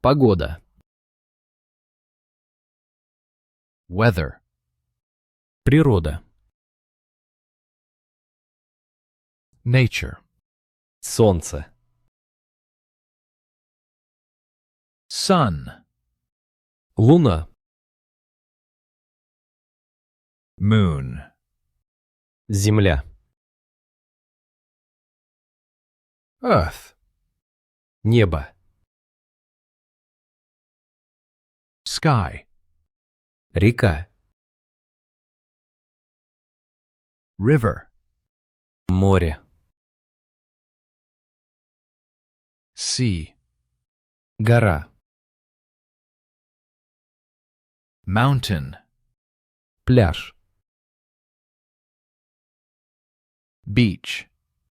Погода. weather, Природа. nature, Солнце. sun, Луна. moon, Земля. earth, Небо. sky, Река. river, Море. sea, Гора. mountain, Пляж. beach,